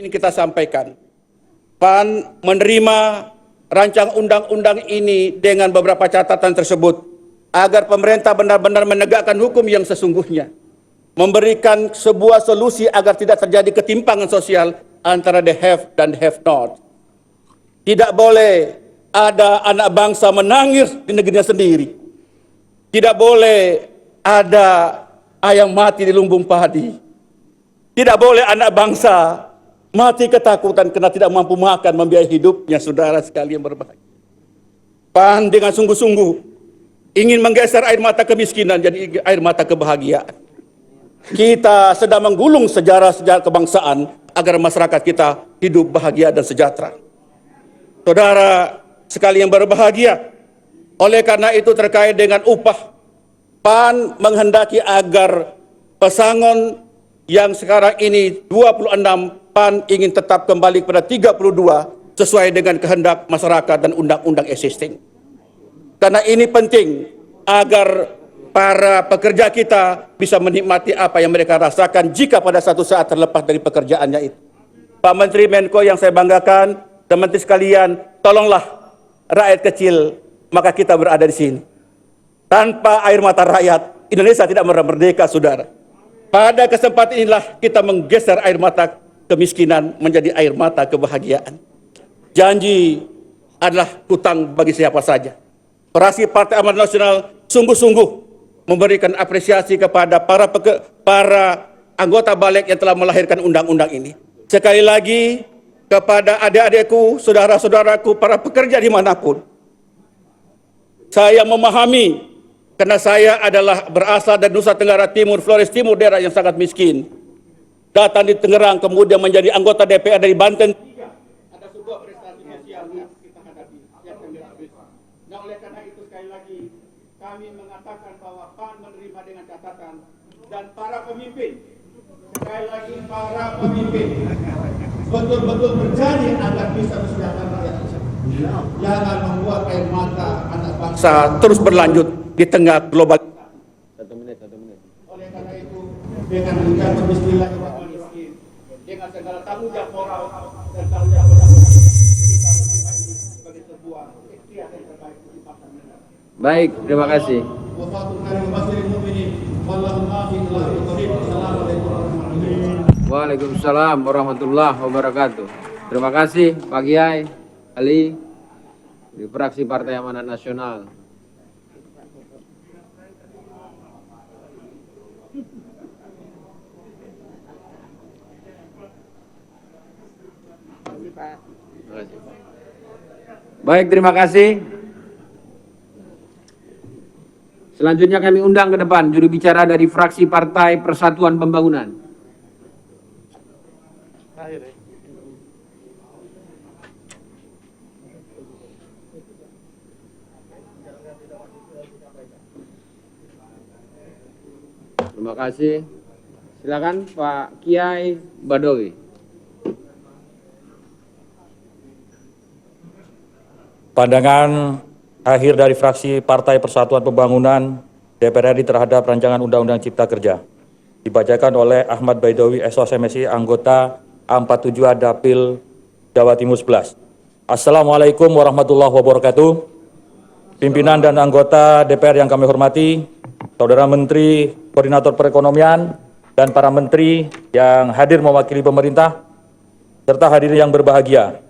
ingin kita sampaikan. PAN menerima rancangan undang-undang ini dengan beberapa catatan tersebut agar pemerintah benar-benar menegakkan hukum yang sesungguhnya, memberikan sebuah solusi agar tidak terjadi ketimpangan sosial antara the have dan have not. Tidak boleh ada anak bangsa menangis di negerinya sendiri. Tidak boleh ada ayam mati di lumbung padi. Tidak boleh anak bangsa mati ketakutan karena tidak mampu makan membiayai hidupnya, saudara sekalian berbahagia. PAN dengan sungguh-sungguh ingin menggeser air mata kemiskinan jadi air mata kebahagiaan. Kita sedang menggulung sejarah-sejarah kebangsaan agar masyarakat kita hidup bahagia dan sejahtera. Saudara sekalian berbahagia, oleh karena itu terkait dengan upah, PAN menghendaki agar pesangon yang sekarang ini 26, PAN ingin tetap kembali kepada 32 sesuai dengan kehendak masyarakat dan undang-undang existing. Karena ini penting agar para pekerja kita bisa menikmati apa yang mereka rasakan jika pada satu saat terlepas dari pekerjaannya itu. Pak Menteri Menko yang saya banggakan, dan menteri sekalian, tolonglah rakyat kecil, maka kita berada di sini. Tanpa air mata rakyat, Indonesia tidak merdeka, saudara. Pada kesempatan inilah kita menggeser air mata kemiskinan menjadi air mata kebahagiaan. Janji adalah hutang bagi siapa saja. Fraksi Partai Amanat Nasional sungguh-sungguh memberikan apresiasi kepada para anggota balik yang telah melahirkan undang-undang ini. Sekali lagi, kepada adik-adikku, saudara-saudaraku, para pekerja dimanapun, saya memahami karena saya adalah berasal dari Nusa Tenggara Timur, Flores Timur, daerah yang sangat miskin. Datang di Tangerang, kemudian menjadi anggota DPR dari Banten. Ada sebuah prestasi sosial yang kita hadapi, yang nah, oleh karena itu sekali lagi kami mengatakan bahwa PAN menerima dengan catatan dan para pemimpin, sekali lagi para pemimpin betul-betul berjanji agar bisa mensejahterakan rakyat. Jangan membuat air mata anak bangsa terus berlanjut di tengah global. Satu menit. Oleh karena itu, dengan mengucapkan bismillahirrahmanirrahim, dengan segala tanggung jawab moral dan tanggung jawab kita menerima ini sebagai sebuah ikhtiar yang terbaik untuk bangsa dan negara. Baik, terima kasih. Waalaikumsalam warahmatullahi wabarakatuh. Terima kasih Pak Kiai Ali di fraksi Partai Amanat Nasional. Baik, terima kasih. Selanjutnya kami undang ke depan juru bicara dari fraksi Partai Persatuan Pembangunan. Terima kasih. Silakan Pak Kiai Badawi. Pandangan akhir dari fraksi Partai Persatuan Pembangunan DPR RI terhadap rancangan Undang-Undang Cipta Kerja dibacakan oleh Ahmad Baidowi SOS MSI, anggota A47 Dapil Jawa Timur 11. Assalamualaikum warahmatullahi wabarakatuh. Pimpinan dan anggota DPR yang kami hormati, Saudara Menteri Koordinator Perekonomian dan para menteri yang hadir mewakili pemerintah, serta hadirin yang berbahagia.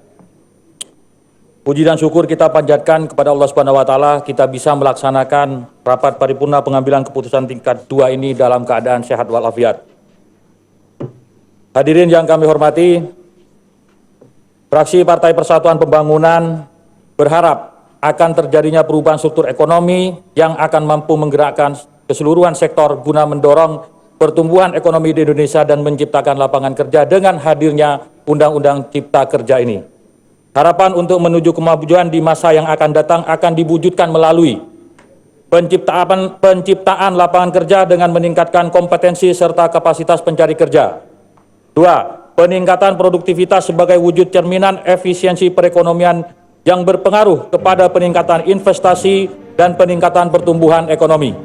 Puji dan syukur kita panjatkan kepada Allah Subhanahu wa taala kita bisa melaksanakan rapat paripurna pengambilan keputusan tingkat 2 ini dalam keadaan sehat walafiat. Hadirin yang kami hormati, fraksi Partai Persatuan Pembangunan berharap akan terjadinya perubahan struktur ekonomi yang akan mampu menggerakkan keseluruhan sektor guna mendorong pertumbuhan ekonomi di Indonesia dan menciptakan lapangan kerja dengan hadirnya Undang-Undang Cipta Kerja ini. Harapan untuk menuju kemajuan di masa yang akan datang akan diwujudkan melalui penciptaan lapangan kerja dengan meningkatkan kompetensi serta kapasitas pencari kerja. 2. Peningkatan produktivitas sebagai wujud cerminan efisiensi perekonomian yang berpengaruh kepada peningkatan investasi dan peningkatan pertumbuhan ekonomi.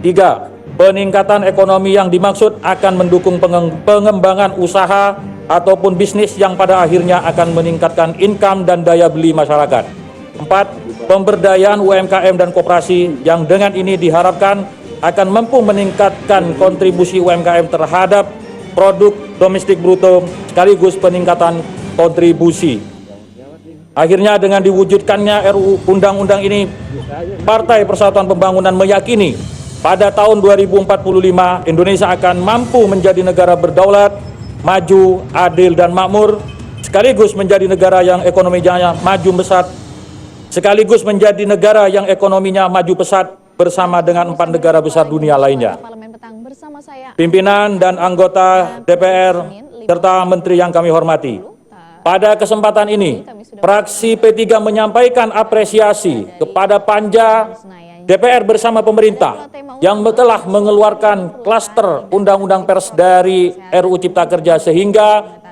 3. Peningkatan ekonomi yang dimaksud akan mendukung pengembangan usaha ataupun bisnis yang pada akhirnya akan meningkatkan income dan daya beli masyarakat. 4. Pemberdayaan UMKM dan koperasi yang dengan ini diharapkan akan mampu meningkatkan kontribusi UMKM terhadap produk domestik bruto sekaligus peningkatan kontribusi. Akhirnya dengan diwujudkannya RUU Undang-Undang ini, Partai Persatuan Pembangunan meyakini pada tahun 2045 Indonesia akan mampu menjadi negara berdaulat, maju, adil dan makmur, sekaligus menjadi negara yang ekonominya maju pesat, sekaligus menjadi negara yang ekonominya maju pesat bersama dengan 4 negara besar dunia lainnya. Pimpinan dan anggota DPR serta menteri yang kami hormati. Pada kesempatan ini, fraksi P3 menyampaikan apresiasi kepada Panja DPR bersama pemerintah yang telah mengeluarkan klaster Undang-Undang Pers dari RUU Cipta Kerja sehingga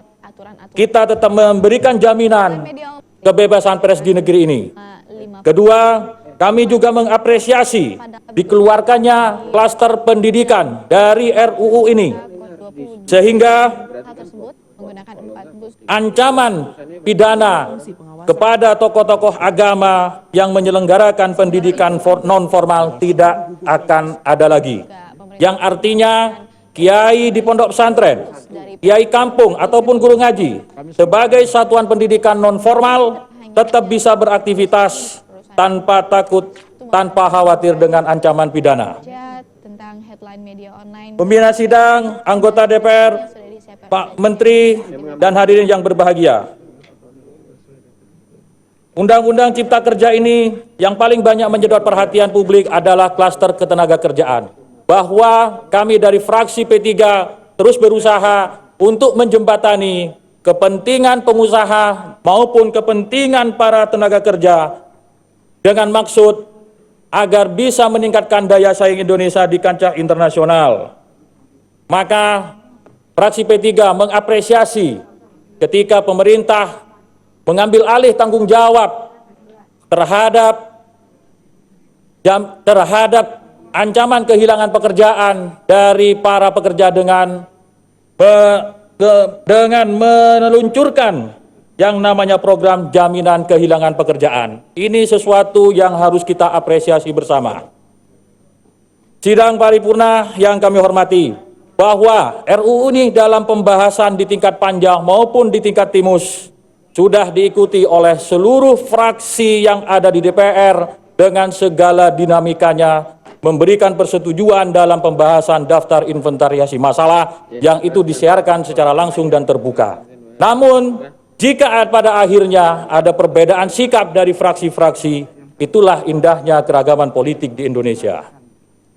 kita tetap memberikan jaminan kebebasan pers di negeri ini. Kedua, kami juga mengapresiasi dikeluarkannya klaster pendidikan dari RUU ini sehingga ancaman pidana kepada tokoh-tokoh agama yang menyelenggarakan pendidikan non-formal tidak akan ada lagi. Yang artinya kiai di pondok pesantren, kiai kampung ataupun guru ngaji sebagai satuan pendidikan non-formal tetap bisa beraktivitas tanpa takut, tanpa khawatir dengan ancaman pidana. Pembina sidang, anggota DPR, Pak Menteri, dan hadirin yang berbahagia. Undang-Undang Cipta Kerja ini yang paling banyak menyedot perhatian publik adalah klaster ketenaga kerjaan. Bahwa kami dari fraksi P3 terus berusaha untuk menjembatani kepentingan pengusaha maupun kepentingan para tenaga kerja dengan maksud agar bisa meningkatkan daya saing Indonesia di kancah internasional. Maka fraksi P3 mengapresiasi ketika pemerintah mengambil alih tanggung jawab terhadap ancaman kehilangan pekerjaan dari para pekerja dengan meluncurkan yang namanya program jaminan kehilangan pekerjaan. Ini sesuatu yang harus kita apresiasi bersama. Sidang paripurna yang kami hormati, bahwa RUU ini dalam pembahasan di tingkat panjang maupun di tingkat timus sudah diikuti oleh seluruh fraksi yang ada di DPR dengan segala dinamikanya, memberikan persetujuan dalam pembahasan daftar inventarisasi masalah yang itu disiarkan secara langsung dan terbuka. Namun, jika pada akhirnya ada perbedaan sikap dari fraksi-fraksi, itulah indahnya keragaman politik di Indonesia.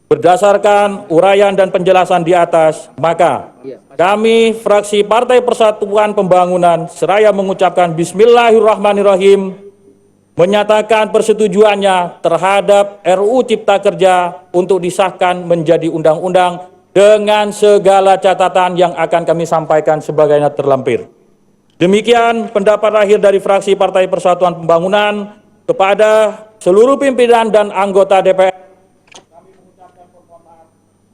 Berdasarkan uraian dan penjelasan di atas, maka kami fraksi Partai Persatuan Pembangunan seraya mengucapkan Bismillahirrahmanirrahim, menyatakan persetujuannya terhadap RUU Cipta Kerja untuk disahkan menjadi undang-undang dengan segala catatan yang akan kami sampaikan sebagaimana terlampir. Demikian pendapat akhir dari fraksi Partai Persatuan Pembangunan. Kepada seluruh pimpinan dan anggota DPR, kami mengucapkan permohonan.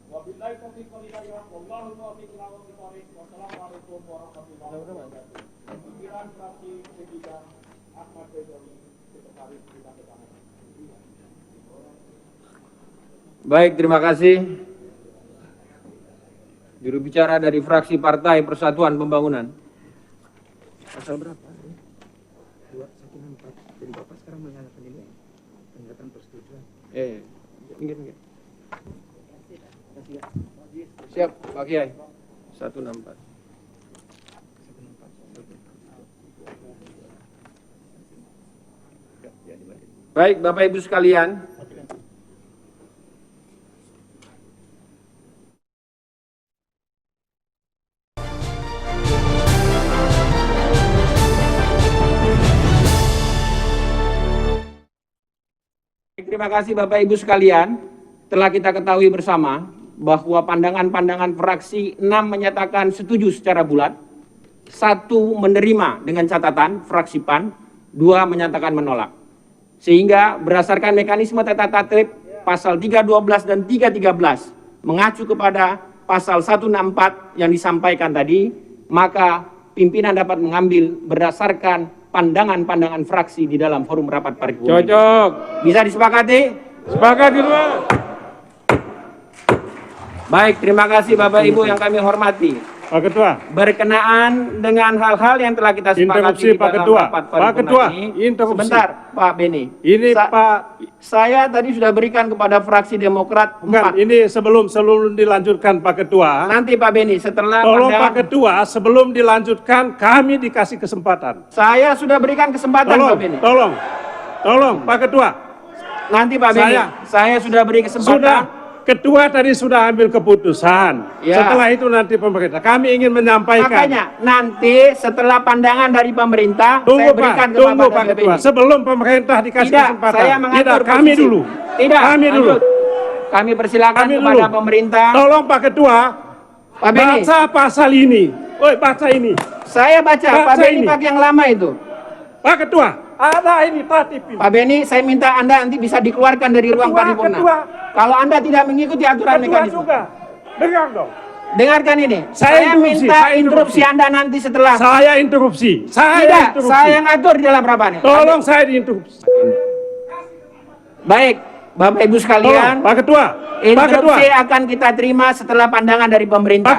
Wabillahi taufiq wal hidayah. Wallahu taufiq wal hidayah. Wassalamualaikum warahmatullahi wabarakatuh. Pimpinan fraksi P3 Ahmad Baidowi. Baik, terima kasih. Juru bicara dari fraksi Partai Persatuan Pembangunan. Pasal berapa? 2, 1, 4. Jadi Bapak sekarang menyatakan ini peningkatan persetujuan. Minggir. Siap, Pak Kiai. 164. Baik, Bapak Ibu sekalian. Terima kasih Bapak Ibu sekalian. Telah kita ketahui bersama bahwa pandangan-pandangan fraksi 6 menyatakan setuju secara bulat, 1 menerima dengan catatan fraksi PAN, 2 menyatakan menolak. Sehingga berdasarkan mekanisme tata tertib pasal 312 dan 313 mengacu kepada pasal 164 yang disampaikan tadi, maka pimpinan dapat mengambil berdasarkan pandangan-pandangan fraksi di dalam forum rapat paripurna. Cocok. Bisa disepakati? Sepakat gitu, Pak. Baik, terima kasih Bapak Ibu yang kami hormati. Pak Ketua. Berkenaan dengan hal-hal yang telah kita sepakati Interupsi, di Pak dalam Ketua. rapat Pak paripurna Ketua, ini. interupsi. Sebentar, Pak Beni. Ini Pak, Saya tadi sudah berikan kepada fraksi Demokrat bukan, 4. ini sebelum dilanjutkan Pak Ketua. Nanti Pak Beni, setelah Tolong Pak pandangan, Ketua, sebelum dilanjutkan kami dikasih kesempatan. saya sudah berikan kesempatan Pak Beni. Tolong Pak Ketua. Nanti Pak Beni, saya sudah beri kesempatan. Sudah, Ketua tadi sudah ambil keputusan. Ya. Setelah itu nanti pemerintah. Kami ingin menyampaikan. Makanya nanti setelah pandangan dari pemerintah, Tunggu saya berikan Pak, tunggu kepada Pak Bapak Ketua. Beni. Sebelum pemerintah dikasih Tidak, kesempatan. saya mengatur Tidak, kami posisi. dulu. Tidak, Kami dulu. lanjut. Kami persilakan Kami kepada dulu. pemerintah. Tolong Pak Ketua, Pak Beni, baca pasal ini. Baca ini. saya baca. Pak Baca Beni ini. pakai yang lama itu. Pak Ketua, ada ini tatip ini. Pak Beni, saya minta Anda nanti bisa dikeluarkan dari ruang paripurna. Ketua. Kalau Anda tidak mengikuti aturan Ketua mekanisme. juga. Dengar dong. Dengarkan ini. Saya interupsi, minta saya interupsi interupsi. Anda nanti setelah. Saya interupsi. Tidak, saya ngatur di dalam rapat ini. Tolong saya diinterupsi. Baik, Bapak Ibu Tolong, sekalian, Pak Ketua. Pak Ketua. interupsi akan kita terima setelah pandangan dari pemerintah.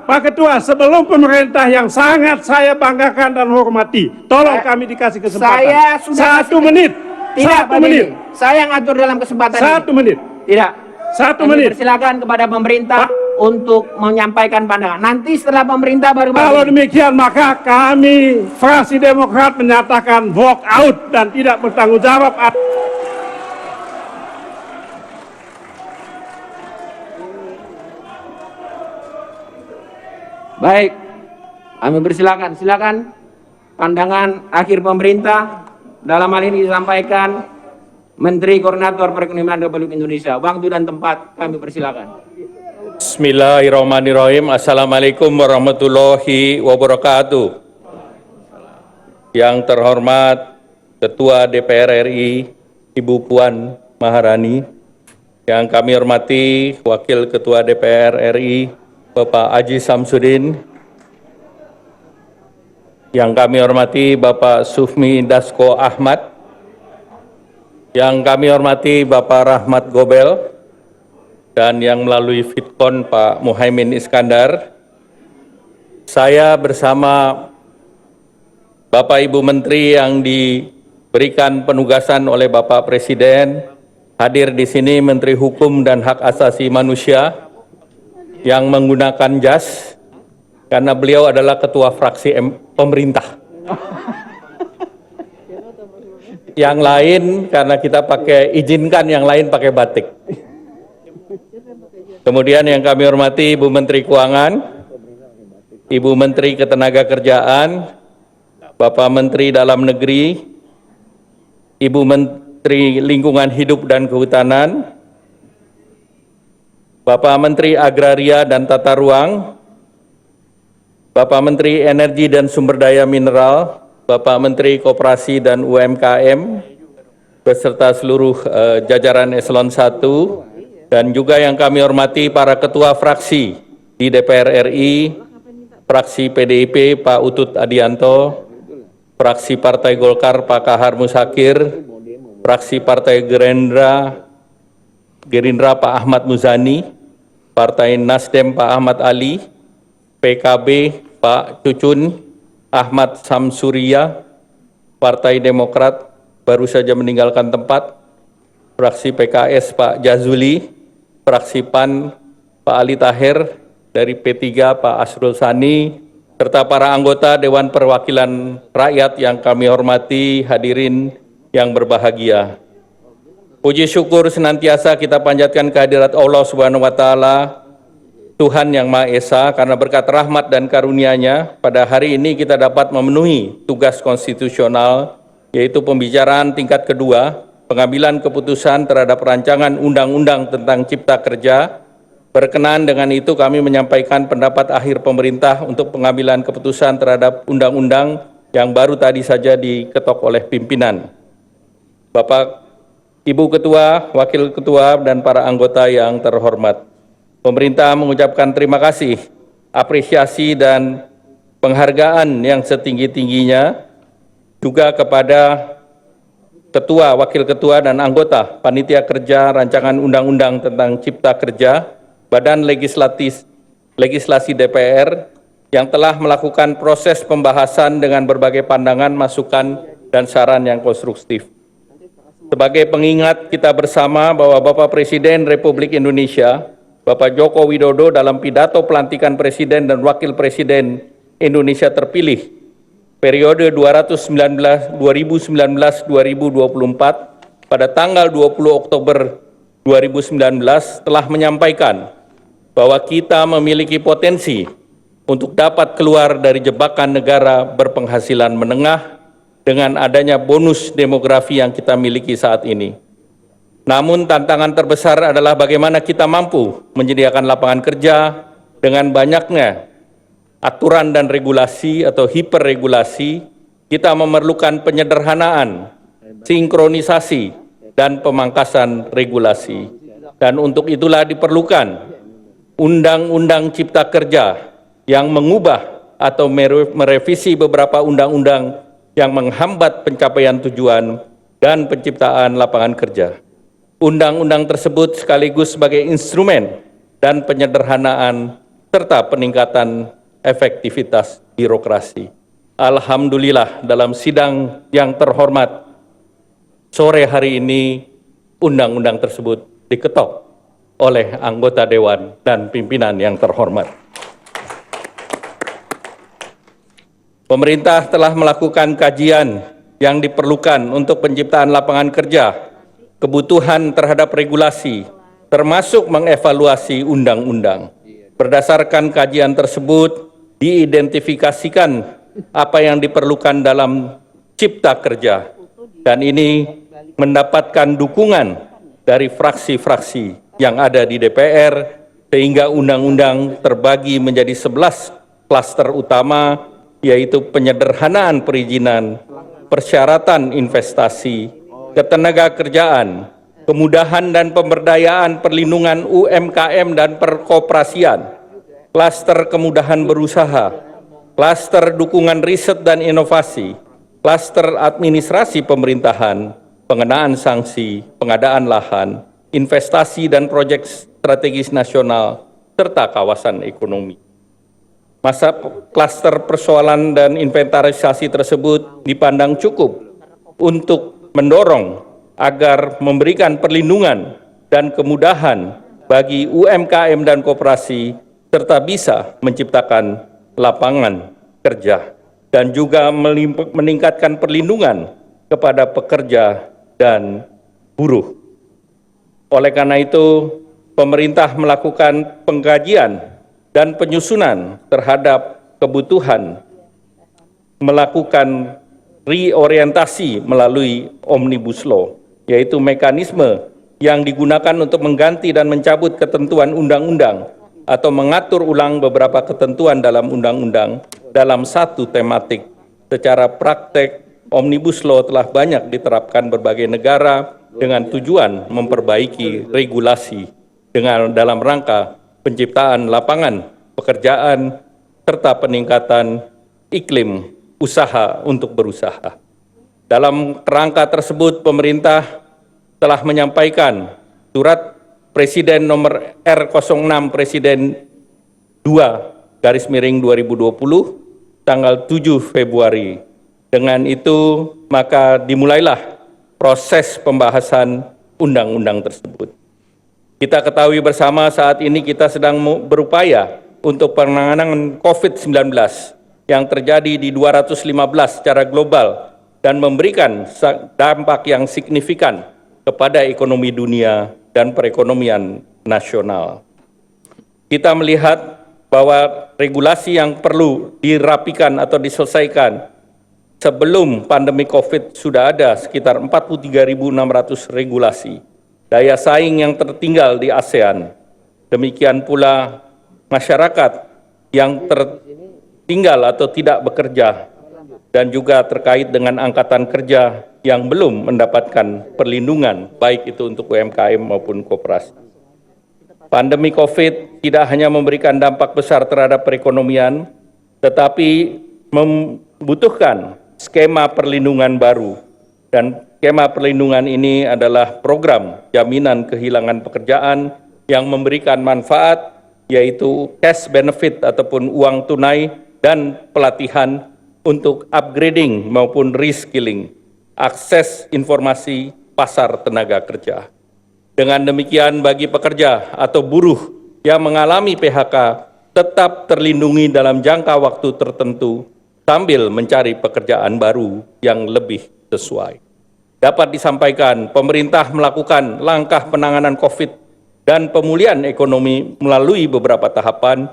Pak Ketua, sebelum pemerintah yang sangat saya banggakan dan hormati, tolong kami dikasih kesempatan. Saya sudah 1 menit. Tidak, 1 Pak menit. Beni. Saya ngatur dalam kesempatan 1 ini. menit. Tidak. 1 Kami menit. persilakan kepada pemerintah untuk menyampaikan pandangan. Nanti setelah pemerintah baru. Kalau demikian maka kami fraksi Demokrat menyatakan walk out dan tidak bertanggung jawab. Baik, kami persilakan. Silakan pandangan akhir pemerintah dalam hal ini disampaikan Menteri Koordinator Perekonomian Republik Indonesia. Waktu dan tempat kami persilakan. Bismillahirrahmanirrahim. Assalamualaikum warahmatullahi wabarakatuh. Yang terhormat Ketua DPR RI Ibu Puan Maharani, yang kami hormati Wakil Ketua DPR RI Bapak Aji Samsudin, yang kami hormati Bapak Sufmi Dasko Ahmad, yang kami hormati Bapak Rahmat Gobel, dan yang melalui Fitcon Pak Muhaimin Iskandar. Saya bersama Bapak Ibu Menteri yang diberikan penugasan oleh Bapak Presiden, hadir di sini Menteri Hukum dan Hak Asasi Manusia yang menggunakan jas karena beliau adalah ketua fraksi pemerintah. Yang lain karena kita pakai izinkan, yang lain pakai batik. Kemudian yang kami hormati Ibu Menteri Keuangan, Ibu Menteri Ketenagakerjaan, Bapak Menteri Dalam Negeri, Ibu Menteri Lingkungan Hidup dan Kehutanan, Bapak Menteri Agraria dan Tata Ruang, Bapak Menteri Energi dan Sumber Daya Mineral, Bapak Menteri Koperasi dan UMKM, beserta seluruh jajaran Eselon 1, dan juga yang kami hormati para ketua fraksi di DPR RI, fraksi PDIP Pak Utut Adianto, fraksi Partai Golkar Pak Kahar Musakir, fraksi Partai Gerindra Pak Ahmad Muzani, Partai Nasdem Pak Ahmad Ali, PKB Pak Cucun Ahmad Samsuria, Partai Demokrat baru saja meninggalkan tempat, fraksi PKS Pak Jazuli, fraksi PAN Pak Ali Tahir, dari P3 Pak Asrul Sani, serta para anggota Dewan Perwakilan Rakyat yang kami hormati, hadirin yang berbahagia. Puji syukur senantiasa kita panjatkan kehadirat Allah Subhanahu wa Ta'ala, Tuhan yang Maha Esa, karena berkat rahmat dan karunia-Nya pada hari ini kita dapat memenuhi tugas konstitusional, yaitu pembicaraan tingkat kedua, pengambilan keputusan terhadap rancangan undang-undang tentang Cipta Kerja. Berkenaan dengan itu kami menyampaikan pendapat akhir pemerintah untuk pengambilan keputusan terhadap undang-undang yang baru tadi saja diketok oleh pimpinan. Bapak, Ibu Ketua, Wakil Ketua, dan para anggota yang terhormat. Pemerintah mengucapkan terima kasih, apresiasi, dan penghargaan yang setinggi-tingginya juga kepada Ketua, Wakil Ketua, dan anggota Panitia Kerja Rancangan Undang-Undang tentang Cipta Kerja, Badan Legislasi DPR, yang telah melakukan proses pembahasan dengan berbagai pandangan, masukan, dan saran yang konstruktif. Sebagai pengingat kita bersama bahwa Bapak Presiden Republik Indonesia, Bapak Joko Widodo, dalam pidato pelantikan Presiden dan Wakil Presiden Indonesia terpilih periode 2019-2024 pada tanggal 20 Oktober 2019 telah menyampaikan bahwa kita memiliki potensi untuk dapat keluar dari jebakan negara berpenghasilan menengah dengan adanya bonus demografi yang kita miliki saat ini. Namun tantangan terbesar adalah bagaimana kita mampu menyediakan lapangan kerja dengan banyaknya aturan dan regulasi atau hiperregulasi. Kita memerlukan penyederhanaan, sinkronisasi, dan pemangkasan regulasi. Dan untuk itulah diperlukan Undang-Undang Cipta Kerja yang mengubah atau merevisi beberapa undang-undang yang menghambat pencapaian tujuan dan penciptaan lapangan kerja. Undang-undang tersebut sekaligus sebagai instrumen dan penyederhanaan serta peningkatan efektivitas birokrasi. Alhamdulillah, dalam sidang yang terhormat sore hari ini undang-undang tersebut diketok oleh anggota dewan dan pimpinan yang terhormat. Pemerintah telah melakukan kajian yang diperlukan untuk penciptaan lapangan kerja, kebutuhan terhadap regulasi, termasuk mengevaluasi undang-undang. Berdasarkan kajian tersebut, diidentifikasikan apa yang diperlukan dalam Cipta Kerja, dan ini mendapatkan dukungan dari fraksi-fraksi yang ada di DPR, sehingga undang-undang terbagi menjadi 11 klaster utama, yaitu penyederhanaan perizinan, persyaratan investasi, ketenagakerjaan, kemudahan dan pemberdayaan perlindungan UMKM dan perkoperasian, klaster kemudahan berusaha, klaster dukungan riset dan inovasi, klaster administrasi pemerintahan, pengenaan sanksi, pengadaan lahan, investasi dan proyek strategis nasional, serta kawasan ekonomi. Masa klaster persoalan dan inventarisasi tersebut dipandang cukup untuk mendorong agar memberikan perlindungan dan kemudahan bagi UMKM dan koperasi, serta bisa menciptakan lapangan kerja dan juga meningkatkan perlindungan kepada pekerja dan buruh. Oleh karena itu, pemerintah melakukan pengkajian dan penyusunan terhadap kebutuhan, melakukan reorientasi melalui Omnibus Law, yaitu mekanisme yang digunakan untuk mengganti dan mencabut ketentuan undang-undang atau mengatur ulang beberapa ketentuan dalam undang-undang dalam satu tematik. Secara praktek, Omnibus Law telah banyak diterapkan berbagai negara dengan tujuan memperbaiki regulasi dalam rangka penciptaan lapangan pekerjaan serta peningkatan iklim usaha untuk berusaha. Dalam kerangka tersebut, pemerintah telah menyampaikan surat Presiden nomor R06 Presiden 2/2020 tanggal 7 Februari. Dengan itu, maka dimulailah proses pembahasan undang-undang tersebut. Kita ketahui bersama saat ini kita sedang berupaya untuk penanganan COVID-19 yang terjadi di 215 secara global dan memberikan dampak yang signifikan kepada ekonomi dunia dan perekonomian nasional. Kita melihat bahwa regulasi yang perlu dirapikan atau diselesaikan sebelum pandemi COVID sudah ada sekitar 43.600 regulasi. Daya saing yang tertinggal di ASEAN. Demikian pula masyarakat yang tertinggal atau tidak bekerja, dan juga terkait dengan angkatan kerja yang belum mendapatkan perlindungan, baik itu untuk UMKM maupun koperasi. Pandemi COVID tidak hanya memberikan dampak besar terhadap perekonomian, tetapi membutuhkan skema perlindungan baru, dan skema perlindungan ini adalah program jaminan kehilangan pekerjaan yang memberikan manfaat, yaitu cash benefit ataupun uang tunai dan pelatihan untuk upgrading maupun reskilling, akses informasi pasar tenaga kerja. Dengan demikian bagi pekerja atau buruh yang mengalami PHK tetap terlindungi dalam jangka waktu tertentu sambil mencari pekerjaan baru yang lebih sesuai. Dapat disampaikan, pemerintah melakukan langkah penanganan COVID dan pemulihan ekonomi melalui beberapa tahapan,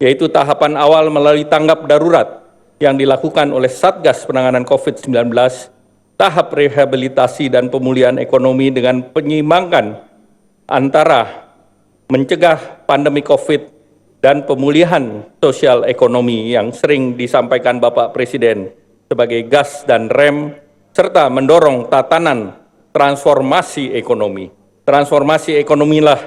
yaitu tahapan awal melalui tanggap darurat yang dilakukan oleh Satgas Penanganan COVID-19, tahap rehabilitasi dan pemulihan ekonomi dengan penyeimbangkan antara mencegah pandemi COVID dan pemulihan sosial ekonomi yang sering disampaikan Bapak Presiden sebagai gas dan rem, serta mendorong tatanan transformasi ekonomi. Transformasi ekonomilah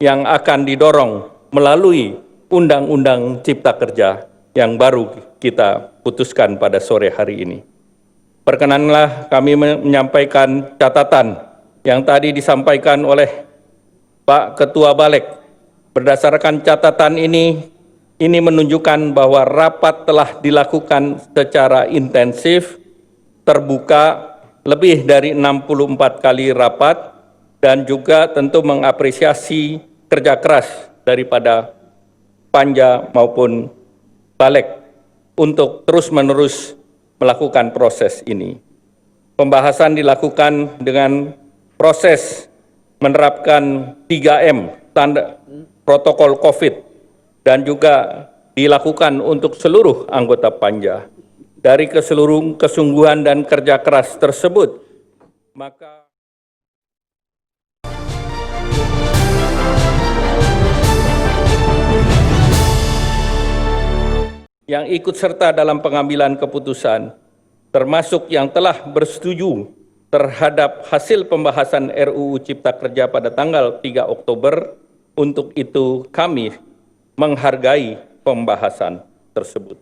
yang akan didorong melalui Undang-Undang Cipta Kerja yang baru kita putuskan pada sore hari ini. Perkenanlah kami menyampaikan catatan yang tadi disampaikan oleh Pak Ketua Balek. Berdasarkan catatan ini menunjukkan bahwa rapat telah dilakukan secara intensif, terbuka, lebih dari 64 kali rapat, dan juga tentu mengapresiasi kerja keras daripada Panja maupun Balek untuk terus-menerus melakukan proses ini. Pembahasan dilakukan dengan proses menerapkan 3M, tanda protokol COVID, dan juga dilakukan untuk seluruh anggota Panja. Dari keseluruhan kesungguhan dan kerja keras tersebut, maka yang ikut serta dalam pengambilan keputusan, termasuk yang telah bersetuju terhadap hasil pembahasan RUU Cipta Kerja pada tanggal 3 Oktober, untuk itu kami menghargai pembahasan tersebut.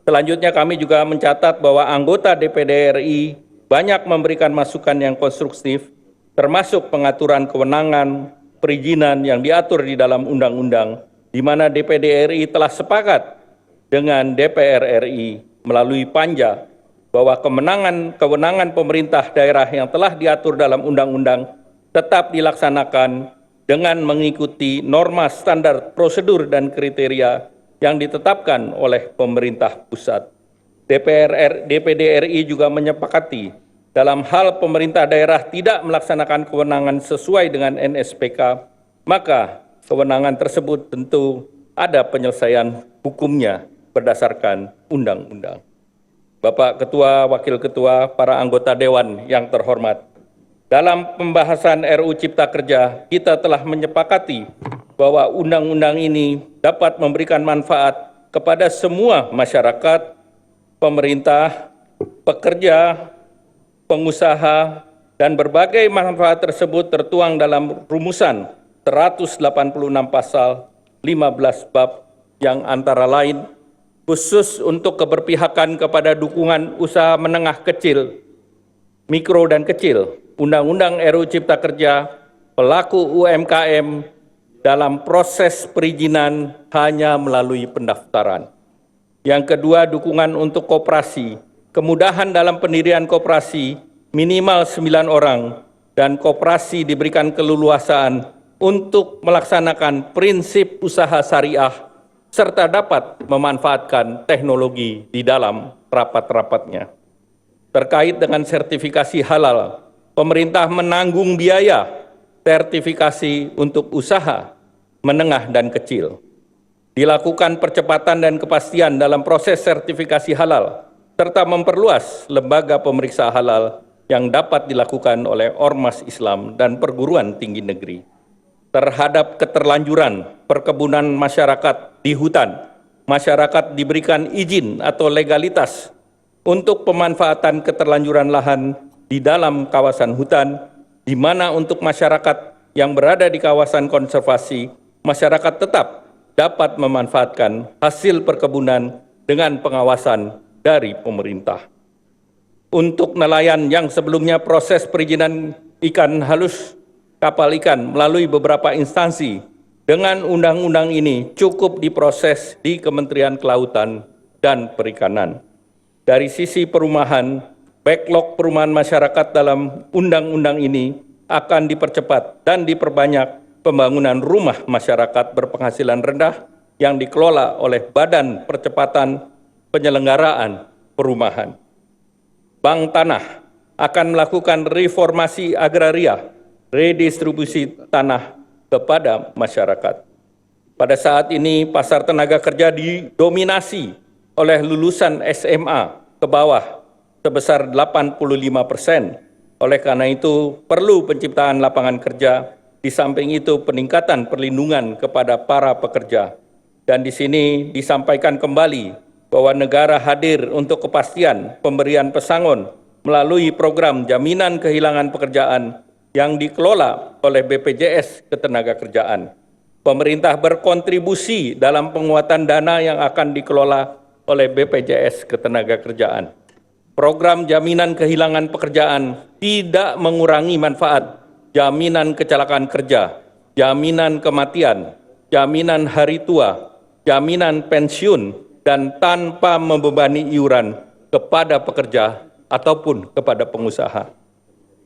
Selanjutnya kami juga mencatat bahwa anggota DPD RI banyak memberikan masukan yang konstruktif, termasuk pengaturan kewenangan perizinan yang diatur di dalam undang-undang, di mana DPD RI telah sepakat dengan DPR RI melalui Panja bahwa kewenangan pemerintah daerah yang telah diatur dalam undang-undang tetap dilaksanakan dengan mengikuti norma standar prosedur dan kriteria yang ditetapkan oleh pemerintah pusat. DPD RI juga menyepakati dalam hal pemerintah daerah tidak melaksanakan kewenangan sesuai dengan NSPK, maka kewenangan tersebut tentu ada penyelesaian hukumnya berdasarkan undang-undang. Bapak Ketua, Wakil Ketua, para anggota Dewan yang terhormat, dalam pembahasan RUU Cipta Kerja, kita telah menyepakati bahwa undang-undang ini dapat memberikan manfaat kepada semua masyarakat, pemerintah, pekerja, pengusaha, dan berbagai manfaat tersebut tertuang dalam rumusan 186 pasal, 15 bab, yang antara lain khusus untuk keberpihakan kepada dukungan usaha menengah kecil, mikro dan kecil, Undang-Undang RUU Cipta Kerja, pelaku UMKM dalam proses perizinan hanya melalui pendaftaran. Yang kedua, dukungan untuk koperasi, kemudahan dalam pendirian koperasi minimal 9 orang, dan koperasi diberikan keleluasaan untuk melaksanakan prinsip usaha syariah serta dapat memanfaatkan teknologi di dalam rapat-rapatnya. Terkait dengan sertifikasi halal, pemerintah menanggung biaya sertifikasi untuk usaha menengah dan kecil. Dilakukan percepatan dan kepastian dalam proses sertifikasi halal, serta memperluas lembaga pemeriksa halal yang dapat dilakukan oleh ormas Islam dan perguruan tinggi negeri. Terhadap keterlanjuran perkebunan masyarakat di hutan, masyarakat diberikan izin atau legalitas untuk pemanfaatan keterlanjuran lahan di dalam kawasan hutan, di mana untuk masyarakat yang berada di kawasan konservasi, masyarakat tetap dapat memanfaatkan hasil perkebunan dengan pengawasan dari pemerintah. Untuk nelayan yang sebelumnya proses perizinan ikan halus kapal ikan melalui beberapa instansi, dengan undang-undang ini cukup diproses di Kementerian Kelautan dan Perikanan. Dari sisi perumahan, backlog perumahan masyarakat dalam undang-undang ini akan dipercepat dan diperbanyak pembangunan rumah masyarakat berpenghasilan rendah yang dikelola oleh Badan Percepatan Penyelenggaraan Perumahan. Bank Tanah akan melakukan reformasi agraria, redistribusi tanah kepada masyarakat. Pada saat ini, pasar tenaga kerja didominasi oleh lulusan SMA ke bawah sebesar 85%. Oleh karena itu, perlu penciptaan lapangan kerja, di samping itu peningkatan perlindungan kepada para pekerja. Dan di sini disampaikan kembali bahwa negara hadir untuk kepastian pemberian pesangon melalui program jaminan kehilangan pekerjaan yang dikelola oleh BPJS Ketenagakerjaan. Pemerintah berkontribusi dalam penguatan dana yang akan dikelola oleh BPJS Ketenagakerjaan. Program jaminan kehilangan pekerjaan tidak mengurangi manfaat jaminan kecelakaan kerja, jaminan kematian, jaminan hari tua, jaminan pensiun, dan tanpa membebani iuran kepada pekerja ataupun kepada pengusaha.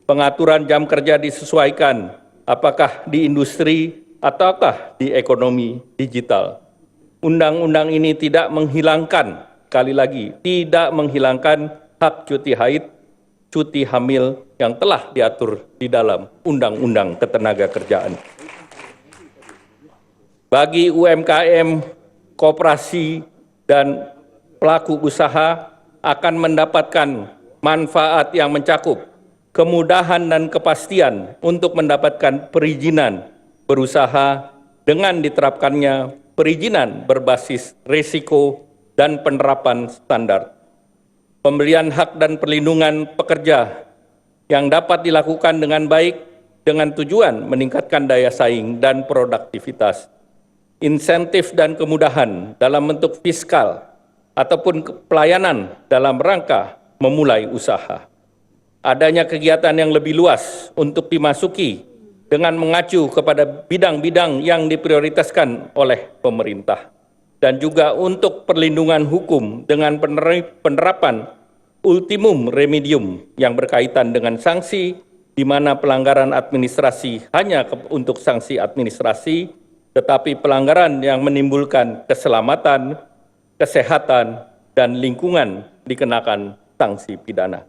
Pengaturan jam kerja disesuaikan apakah di industri ataukah di ekonomi digital. Undang-undang ini tidak menghilangkan, sekali lagi, tidak menghilangkan hak cuti haid, cuti hamil yang telah diatur di dalam Undang-Undang Ketenagakerjaan. Bagi UMKM, koperasi, dan pelaku usaha akan mendapatkan manfaat yang mencakup kemudahan dan kepastian untuk mendapatkan perizinan berusaha dengan diterapkannya perizinan berbasis risiko dan penerapan standar. Pemberian hak dan perlindungan pekerja yang dapat dilakukan dengan baik dengan tujuan meningkatkan daya saing dan produktivitas. Insentif dan kemudahan dalam bentuk fiskal ataupun pelayanan dalam rangka memulai usaha. Adanya kegiatan yang lebih luas untuk dimasuki dengan mengacu kepada bidang-bidang yang diprioritaskan oleh pemerintah. Dan juga untuk perlindungan hukum dengan penerapan ultimum remedium yang berkaitan dengan sanksi, di mana pelanggaran administrasi hanya untuk sanksi administrasi, tetapi pelanggaran yang menimbulkan keselamatan, kesehatan, dan lingkungan dikenakan sanksi pidana.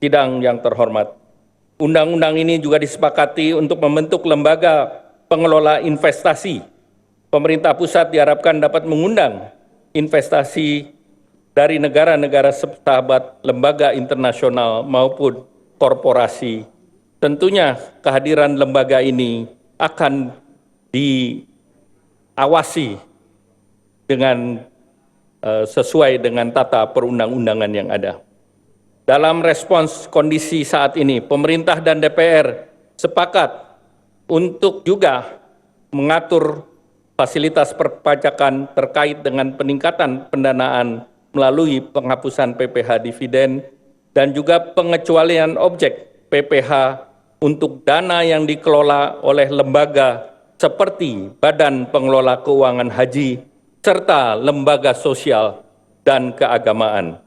Sidang yang terhormat, undang-undang ini juga disepakati untuk membentuk lembaga pengelola investasi. Pemerintah pusat diharapkan dapat mengundang investasi dari negara-negara sahabat, lembaga internasional maupun korporasi. Tentunya kehadiran lembaga ini akan diawasi dengan sesuai dengan tata perundang-undangan yang ada. Dalam respons kondisi saat ini, pemerintah dan DPR sepakat untuk juga mengatur fasilitas perpajakan terkait dengan peningkatan pendanaan melalui penghapusan PPh dividen dan juga pengecualian objek PPh untuk dana yang dikelola oleh lembaga seperti Badan Pengelola Keuangan Haji serta lembaga sosial dan keagamaan.